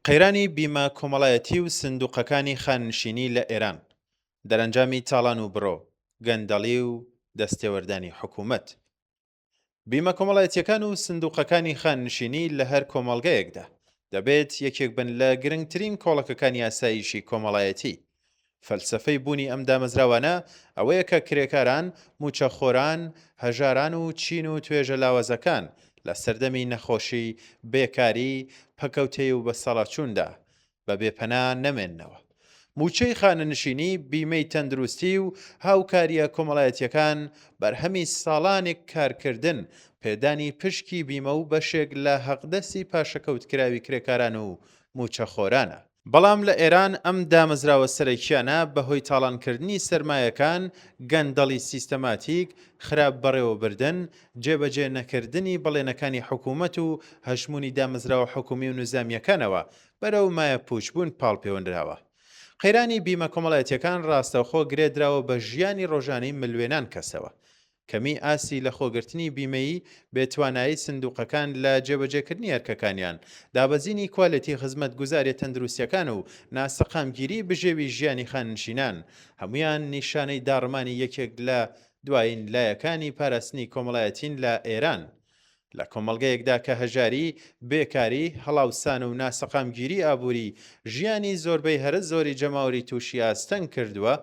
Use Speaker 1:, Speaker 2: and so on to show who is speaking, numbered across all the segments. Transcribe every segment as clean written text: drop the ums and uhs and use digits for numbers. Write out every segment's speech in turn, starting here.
Speaker 1: قەیرانی بیمە کۆمەڵایەتی و سندوقەکانی خانشینی لە ئێران دەرەنجامی تاڵان و بڕۆ گەندەڵی و دەستێوەردانی حکوومەت. بیمە کۆمەڵایەتیەکان و سندوقەکانی خانشینی لە هەر کۆمەڵگەیەکدا دەبێت یەکێک بن لە گرنگترین کۆڵەکەکانی یاساییشی کۆمەڵایەتی. فەلسفەی بوونی ئەم دامەزراوانە ئەوەیە کە کرێکاران، موچەخۆران، هەژاران و چین و توێژە لاوەزەکان لە سەردەمی نەخۆشی، بێکاری، پەکەوتەی و بەسەڵاتچووندا بە بێپەنا نەمێننەوە. موچەی خانەنشینی، بیمەی تەندروستی و هاوکاریە کۆمەڵایەتیەکان بەرهەمی ساڵانێک کارکردن، پێدانی پشکی بیمە و بەشێک لە حەقدەستی پاشەکەوتکراوی کرێکاران و موچەخۆرانە. بەڵام لە ئێران ئەم دامەزراوە سەرەکیانە بەهۆی تاڵانکردنی سەرمایەکان، گەندەڵی سیستەماتیک، خراپ بەڕێوەبردن، جێبەجێ نەکردنی بەڵێنەکانی حکوومەت و هەژمونی دامەزراوە حکومی و نوزامیەکانەوە بەرەو مایە پوچبوون پاڵپەیوەندراوە. قەیرانی بیمە کۆمەڵایەتیەکان ڕاستەوخۆ گرێدراوە بە ژیانی ڕۆژانەی ملیۆنان کەسەوە. کەمی ئاسی لە خۆگرتنی بیمەیی، بێتوانایی سندوقەکان لە جێبەجێکردنی ئەرکەکانیان، دابەزینی کوالەتی خزمەتگوزاریە تەندروستیەکان و ناسەقامگیری بژێوی ژیانی خانشینان، هەمویان نیشانەی داڕمانی یەکێک لە دوایین لایەکانی پاراستنی کۆمەڵایەتین لە ئێران. لە کۆمەڵگەیەکدا کە هەژاری، بێکاری، هەڵاوسان و ناسەقامگیری ئابووری ژیانی زۆربەی هەرە زۆری جەماوەری تووشی ئاستەنگ کردووە،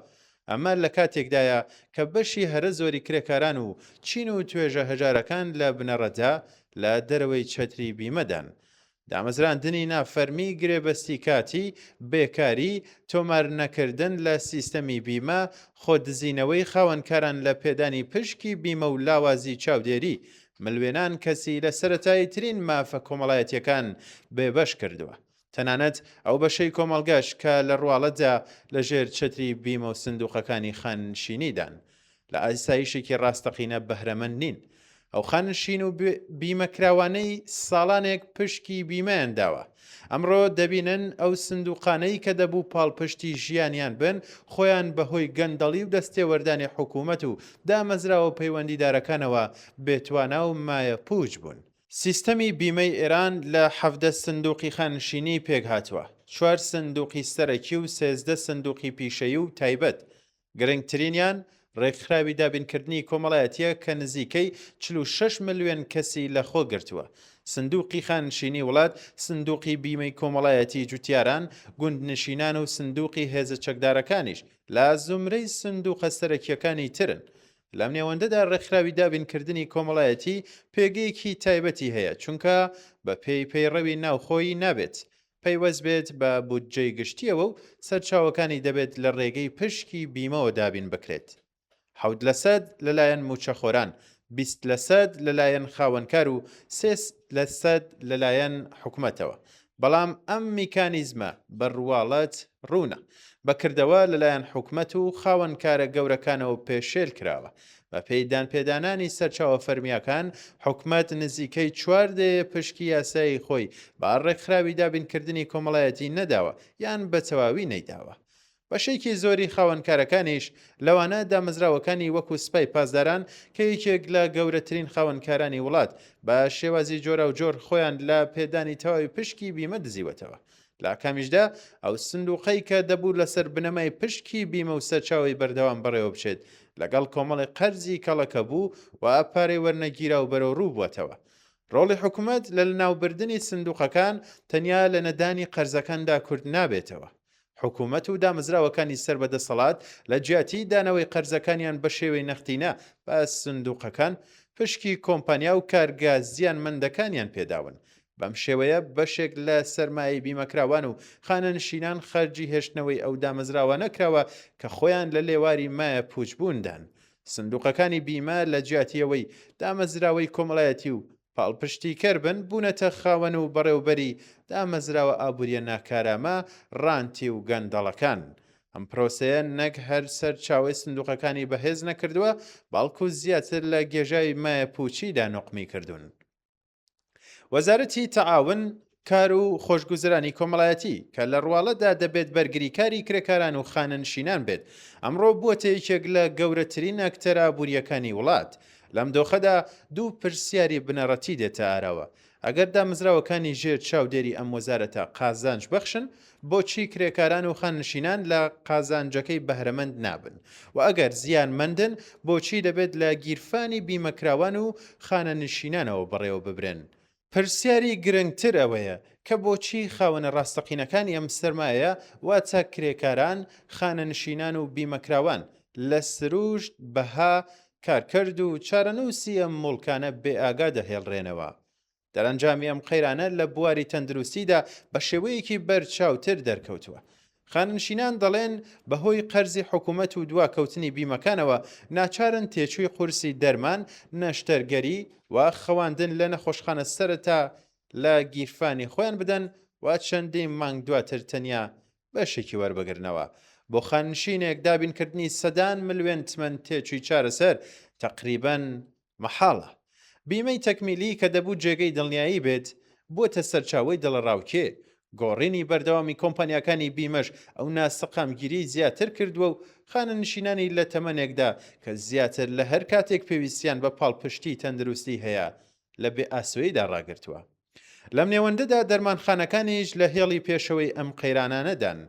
Speaker 1: ئەمە لە کاتێکدایە کە بەشی هەرە زۆری کرێکاران و چین و توێژە هەژارەکان لە بنەڕەتدا لە دەرەوەی چەتری بیمەدان. دامەزراندنی نافەرمی، گرێبەستی کاتی، بێکاری، تۆمار نەکردن لە سیستەمی بیمە، خۆدزینەوەی خاوەنکاران لە پێدانی پشکی بیمە و لاوازی چاودێری ملیۆنان کەسی لە سەرەتایی ترین مافە کۆمەڵایەتیەکان بێبەش کردووە. تەنانەت ئەو بەشەی کۆمەڵگەش کە لە ڕواڵەتدا لە ژێر چەتری بیمە و سندوقەکانی خانشینیدان لە ئاسایشێکی ڕاستەقینە بەهرەمەند نین. ئەو خانشین و بیمەکراوانەی ساڵانێک پشکی بیمەیان داوە. ئەمڕۆ دەبینن ئەو سندوقانەی کە دەبوو پاڵپشتی ژیانیان بن، خۆیان بەهۆی گەندەڵی و دەستێوەردانی حکوومەت و دامەزراوە پەیوەندیدارەکانەوە بێتوانا و مایە پووچ بوون. سیستەمی بیمەی ئێران لە 17 سندوقی خانشینی پێک هاتووە، 4 سندوقی سەرەکی و 13 سندوقی پیشەیی و تایبەت. گرنگترینیان ڕێکخراوی دابینکردنی کۆمەڵایەتیە کە نزیکەی 46 ملیۆن کەسی لە خۆ گرتووە. سندوقی خانشینی وڵات، سندوقی بیمەی کۆمەڵایەتی جوتیاران، گوندنشینان و سندوقی هێزە چەکدارەکانیش لە زومرەی سندوقە سەرەکیەکانی ترن. لەم نێوەندەدا ڕێکخراوی دابینکردنی کۆمەڵایەتی پێگەیەکی تایبەتی هەیە، چونکە بە پەیڕەوی ناوخۆیی نابێت، پەیوەست بێت بە بودجەی گشتیەوە و سەرچاوەکانی دەبێت لە ڕێگەی پشکی بیمەوە دابین بکرێت. 7% لەلایەن موچەخۆران، 20% لەلایەن خاوەنکار و 3% لەلایەن حکوومەتەوە. بەڵام ئەم میکانیزمە بەڕواڵەت ڕوونە، بەکردەوە لەلایەن حکوومەت و خاوەنکارە گەورەکانەوە پێشێل کراوە. بە پێیدان پێدانانی سەرچاوە فەرمیەکان، حکوومەت نزیکەی 4 پشکی یاسایی خۆی با ڕێکخراوی دابینکردنی کۆمەڵایەتی نەداوە یان بە تەواوی نەیداوە. بەشێکی زۆری خاوەنکارەکانیش لەوانە دامەزراوەکانی وەکو سپای پاسداران کە یەکێک لە گەورەترین خاوەنکارانی وڵات بە شێوازی جۆرە و جۆر خۆیان لە پێدانی تەواوی پشکی بیمە دزیوەتەوە. لە کامیشدا ئەو سندوقەی کە دەبوو لەسەر بنەمای پشکی بیمە و سەرچاوی بەردەوام بەڕێوە بچێت لەگەڵ کۆمەڵی قەرزی کەڵەکە بوو و ئاپارەی وەرنەگیرا و بەرەو ڕوو بووەتەوە. ڕۆڵی حکوومەت لە ناوبردنی سندوقەکان تەنیا لە نەدانی قەرزەکاندا کورد نابێتەوە. حکوومەت و دامەزراوەکانی سەربەدەسەڵات لە جیاتی دانەوەی قەرزەکانیان بە شێوەی نەختینە بە سندوقەکان پشکی کۆمپانیا و کارگا زیانمەندەکانیان پێداون. بەم شێوەیە بەشێک لە سەرمایەی بیمەکراوان و خانەنشینان خەرجی هێشتنەوەی ئەو دامەزراوە نەکراوە کە خۆیان لە لێواری مایە پوچبووندان. سندوقەکانی بیمە لە جیاتیەوەی دامەزراوەی کۆمەڵایەتی و پاڵپشتی کەربن بوونەتە خاوەن و بەڕێوبەری دامەزراوە ئابوووریە ناکارامە، ڕانتی و گەندەڵەکان. ئەم پرۆسەیە نەک هەر سەر چاوەی سندوقەکانی بەهێز نەکردووە، بەڵکو زیاتر لە گێژای مایە پوچیدا نوقمی کردوون. وەزارەتی تەعاون، کار و خۆشگوزرانی کۆمەڵایەتی کە لە ڕواڵەتدا دەبێت بەرگریکاری کرێکاران و خانەنشینان بێت، ئەمڕۆ بووەتە یەکێک لە گەورەترین ئەکتەرە ئابوووریەکانی وڵات. لەم دۆخەدا دوو پرسیاری بنەڕەتی دێتە ئاراوە. ئەگەر دامەزراوەکانی ژێر چاودێری ئەم وەزارەتە قازانج بەخشن، بۆچی کرێکاران و خاننشینان لە قازانجەکەی بەهرەمەند نابن؟ و ئەگەر زیانمەندن، بۆچی دەبێت لە گیرفانی بیمەکراوان و خانەنشینانەوە بەڕێوە ببرێن؟ پرسیاری گرنگتر ئەوەیە کە بۆچی خاوەنە ڕاستەقینەکانی ئەم سەرمایە واتە کرێکاران، خانەنشینان و بیمەکراوان لە سروشت بەها کارکرد و چارەنووسی ئەم مڵکانە بێئاگا دەهێڵڕێنەوە. دەرەنجامی ئەم قەیرانە لە بواری تەندروستیدا بە شێوەیەکی بەرچاوتر دەرکەوتووە. خاننشینان دەڵێن بەهۆی قەرزی حکوومەت و دواکەوتنی بیمەکانەوە ناچارن تێچووی قورسی دەرمان، نەشتەرگەری و خەواندن لە نەخۆشخانە سەرەتا لە گیرفانی خۆیان بدەن و چەندی مانگ دواتر تەنیا بەشێکی وەربگرنەوە. بۆ خاننشینێک دابینکردنی سەدان ملیۆن تمەن تێچووی چارەسەر تەقریبەن مەحاڵە. بیمەی تەکمیلی کە دەبوو جێگەی دڵنیایی بێت بۆتە سەرچاوەی دڵڕاوکێ. گۆڕینی بەردەوامی کۆمپانیاکانی بیمەش ئەو ناسەقامگیری زیاتر کردووە و خانەنشینانی لە تەمەنێکدا کە زیاتر لە هەر کاتێک پێویستیان بە پاڵپشتی تەندروستی هەیە لە بێ ئاسوەیدا ڕاگرتووە. لەم نێوەندەدا دەرمانخانەکانیش لە هێڵی پێشەوەی ئەم قەیرانانەدان.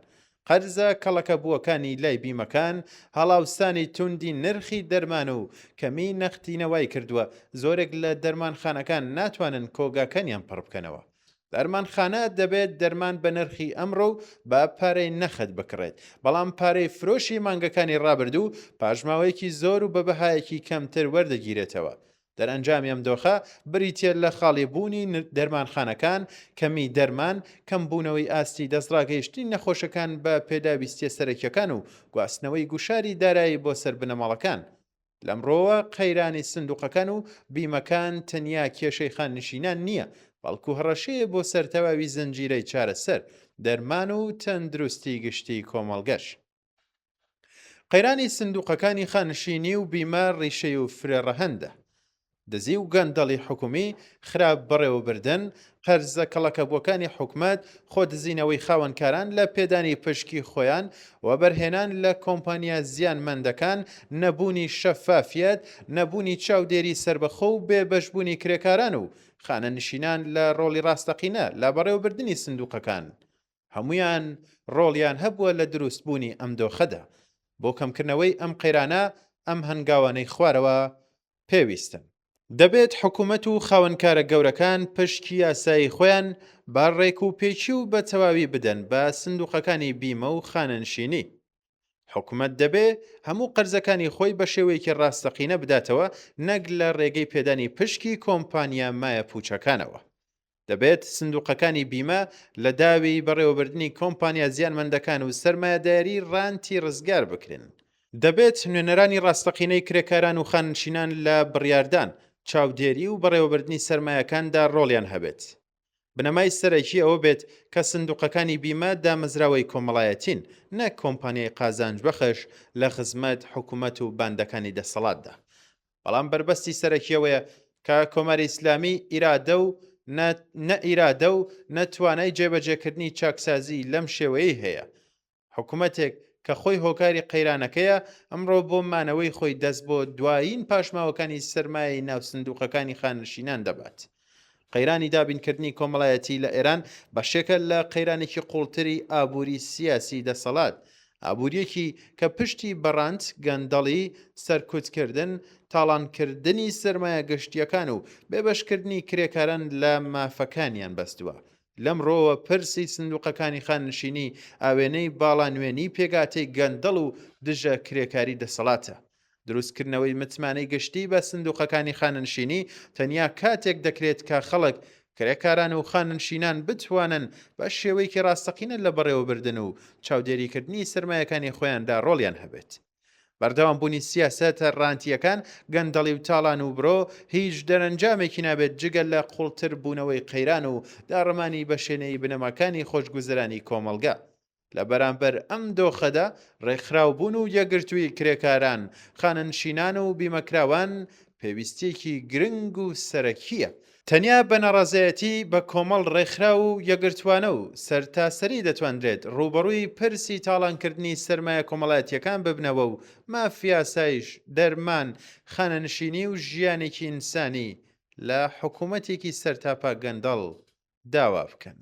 Speaker 1: قەرزە کەڵەکە بووەکانی لای بیمەکان هەڵاوستانی توندی نرخی دەرمان و کەمی نەختینەوەی کردووە. زۆرێک لە دەرمانخانەکان ناتوانن کۆگاکەنیان پڕ بکەنەوە. دەرمانخانە دەبێت دەرمان بە نرخی ئەمڕۆ بە پارەی نەخت بکڕێت، بەڵام پارەی فرۆشی مانگەکانی ڕابردوو پاژماوەیەکی زۆر و بە بەهایەکی کەمتر وەردەگیرێتەوە. دەرەنجامی ئەم دۆخە بریتێ لە خاڵیبوونی دەرمانخانەکان، کەمی دەرمان، کەمبوونەوەی ئاستی دەستڕاگەیشتنی نەخۆشەکان بە پێداویستیە سەرەکیەکان و گواستنەوەی گوشاری دارایی بۆ سەر بنەماڵەکان. لەمڕۆوە قەیرانی سندوقەکان و بیمەکان تەنیا کێشەی خاننشینان نییە، بەڵکو هەڕەشەیە بۆ سەرتەواوی زنجیرەی چارەسەر، دەرمان و تەندروستی گشتی کۆمەڵگەش. قەیرانی سندوقەکانی خاننشینی و بیمە ڕیشەی و فرێڕەهەندە. دزی و گەندەڵی حکومی، خراپ بەڕێوەبردن، قەرزە کەڵەکەبووەکانی حکومەت، خۆدزینەوەی خاوەنکاران لە پێدانی پشکی خۆیان و بەرهێنان لە کۆمپانیا زیانمەندەکان، نەبوونی شەفافیەت، نەبوونی چاودێری سربەخۆ و بێبەشبوونی کرێکاران و خانەنشینان لە ڕۆڵی ڕاستەقینە لە بەڕێوەبردننی سندوقەکان. هەمویان ڕۆڵیان هەبووە لە دروستبوونی ئەم دۆخەدا. بۆ کەمکردنەوەی ئەم قەیرانە ئەم هەنگاوانەی خوارەوە پێویستن. دەبێت حکوومەت و خاوەنکارە گەورەکان پشکی یاسایی خۆیان باڕێک و پێچی و بە تەواوی بدەن بە سندوقەکانی بیمە و خانەنشینی. حکوومەت دەبێ هەموو قەرزەکانی خۆی بە شێوەیەکی ڕاستەقینە بداتەوە، نەک لە ڕێگەی پێدانی پشکی کۆمپانیا مایە پوچەکانەوە. دەبێت سندوقەکانی بیمە لە داوی بەڕێوەبردننی کۆمپانیا زیانمەندەکان و سەرمایەداری ڕانتی ڕزگار بکرێن. دەبێت نوێنەرانی ڕاستەقینەی کرێکاران و خاننشینان لە بڕیاردان، چاودێری و بەڕێوەبردننی سەرمایەکاندا ڕۆڵیان هەبێت. بنەمای سەرەکی ئەوە بێت کە سندوقەکانی بیمە دامەزراوەی کۆمەڵایەتین، نەک کۆمپانیای قازانج بەخش لە خزمەت حکوومەت و باندەکانی دەسەڵاتدا. بەڵام بربەستی سەرەکیەوەیە کە کۆماری ئیسلامی ئیرادە و نەئیرادە و نەتوانای جێبەجێکردنی چاکسازی لەم شێوەیە هەیە. حکوومەتێک کە خۆی هۆکاری قەیرانەکەیە ئەمڕۆ بۆ مانەوەی خۆی دەست بۆ دوایین پاشماوەکانی سەرمایەی ناو سندوقەکانی خاننشینان دەبات. قەیرانی دابینکردنی کۆمەڵایەتی لە ئێران بەشێکە لە قەیرانێکی قوڵتری ئابووری سیاسی دەسەڵات، ئابووریەکی کە پشتی بەڕاند، گەندەڵی، سەرکوتکردن، تاڵانکردنی سەرمایە گەشتیەکان و بێبەشکردنی کرێکاران لە مافەکانیان بەستووە. لەمڕۆوە پرسی سندوقەکانی خاننشینی ئاوێنەی باڵانوێنی پێگاتەی گەندەڵ و دژە کرێکاری دەسەڵاتە. دروستکردنەوەی متمانەی گشتی بە سندوقەکانی خاننشینی تەنیا کاتێک دەکرێت کە خەڵک، کرێکاران و خاننشینان بتوانن بە شێوەیەکی ڕاستەقینە لە بەڕێوەبردن و چاودێریکردنی سەرمایەکانی خۆیاندا ڕۆڵیان هەبێت. بەردەوامبوونی سیاسەتە ڕانتیەکان، گەندەڵی و تاڵان و برۆ هیچ دەرەنجامێکی نابێت جگەل لە قوڵتر بوونەوەی قەیران و داڕەمانی بەشێنەی بنەماکانی خۆشگوزەرانی کۆمەڵگا. لە بەرامبەر ئەم دۆخەدا ڕێکخراوبوون و یەکگرتووی کرێکاران، خاننشینان و بیمەکراوان پێویستیەکی گرنگ و سەرەکیە. تەنیا بە نەڕەزایەتی بە کۆمەڵ ڕێکخرا و یەکگرتووانە و سەرتاسەری دەتوانرێت ڕوبەڕووی پرسی تاڵانکردنی سەرمایە کۆمەڵایەتیەکان ببنەوە و مافیا سایش دەرمان خانەنشینی و ژیانێکی ئینسانی لە حکوومەتێکی سەرتاپا گەندەڵ داوا بکەن.